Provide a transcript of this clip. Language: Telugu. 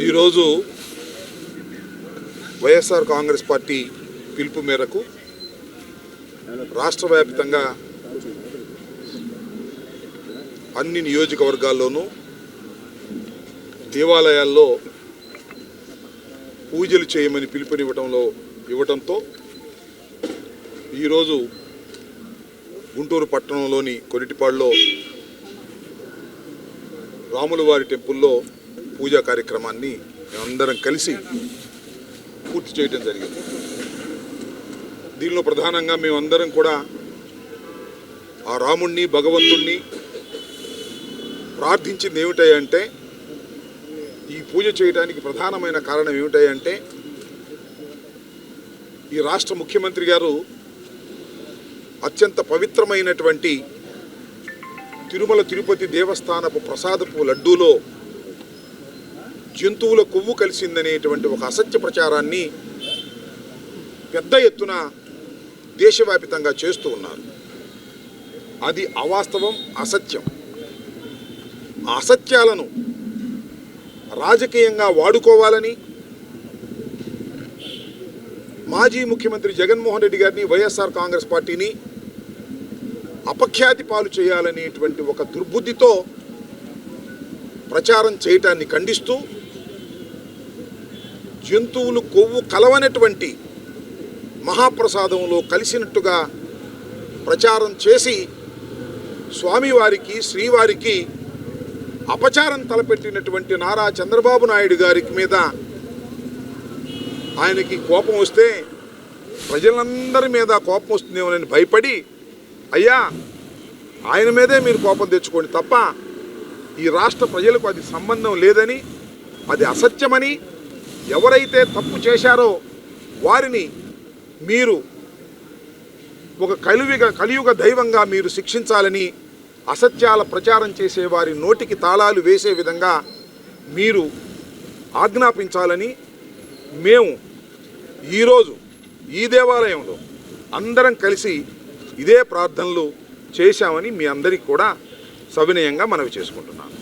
ఈరోజు వైఎస్ఆర్ కాంగ్రెస్ పార్టీ పిలుపు మేరకు రాష్ట్ర వ్యాప్తంగా అన్ని నియోజకవర్గాల్లోనూ దేవాలయాల్లో పూజలు చేయమని ఇవ్వడంతో ఈరోజు గుంటూరు పట్టణంలోని కొరిటిపాడులో రాములవారి టెంపుల్లో పూజా కార్యక్రమాన్ని మేమందరం కలిసి పూర్తి చేయడం జరిగింది. దీనిలో ప్రధానంగా మేమందరం కూడా ఆ రాముణ్ణి భగవంతుణ్ణి ప్రార్థించింది ఏమిటంటే, ఈ పూజ చేయడానికి ప్రధానమైన కారణం ఏమిటంటే, ఈ రాష్ట్ర ముఖ్యమంత్రి గారు అత్యంత పవిత్రమైనటువంటి తిరుమల తిరుపతి దేవస్థానపు ప్రసాదపు లడ్డూలో జంతువుల కొవ్వు కలిసిందనేటువంటి ఒక అసత్య ప్రచారాన్ని పెద్ద ఎత్తున దేశవ్యాప్తంగా చేస్తూ ఉన్నారు. అది అవాస్తవం, అసత్యం. ఆ అసత్యాలను రాజకీయంగా వాడుకోవాలని మాజీ ముఖ్యమంత్రి జగన్మోహన్ రెడ్డి గారిని, వైఎస్ఆర్ కాంగ్రెస్ పార్టీని అపఖ్యాతి పాలు చేయాలనేటువంటి ఒక దుర్బుద్ధితో ప్రచారం చేయటాన్ని ఖండిస్తూ, జంతువులు కొవ్వు కలవనటువంటి మహాప్రసాదంలో కలిసినట్టుగా ప్రచారం చేసి స్వామివారికి, శ్రీవారికి అపచారం తలపెట్టినటువంటి నారా చంద్రబాబు నాయుడు గారికి మీద ఆయనకి కోపం వస్తే ప్రజలందరి మీద కోపం వస్తుందేమోనని భయపడి, అయ్యా ఆయన మీదే మీరు కోపం తెచ్చుకోండి తప్ప ఈ రాష్ట్ర ప్రజలకు అది సంబంధం లేదని, అది అసత్యమని, ఎవరైతే తప్పు చేశారో వారిని మీరు ఒక కలియుగ దైవంగా మీరు శిక్షించాలని, అసత్యాల ప్రచారం చేసే వారి నోటికి తాళాలు వేసే విధంగా మీరు ఆజ్ఞాపించాలని మేము ఈరోజు ఈ దేవాలయంలో అందరం కలిసి ఇదే ప్రార్థనలు చేశామని మీ అందరికీ కూడా సవినయంగా మనవి చేసుకుంటున్నాను.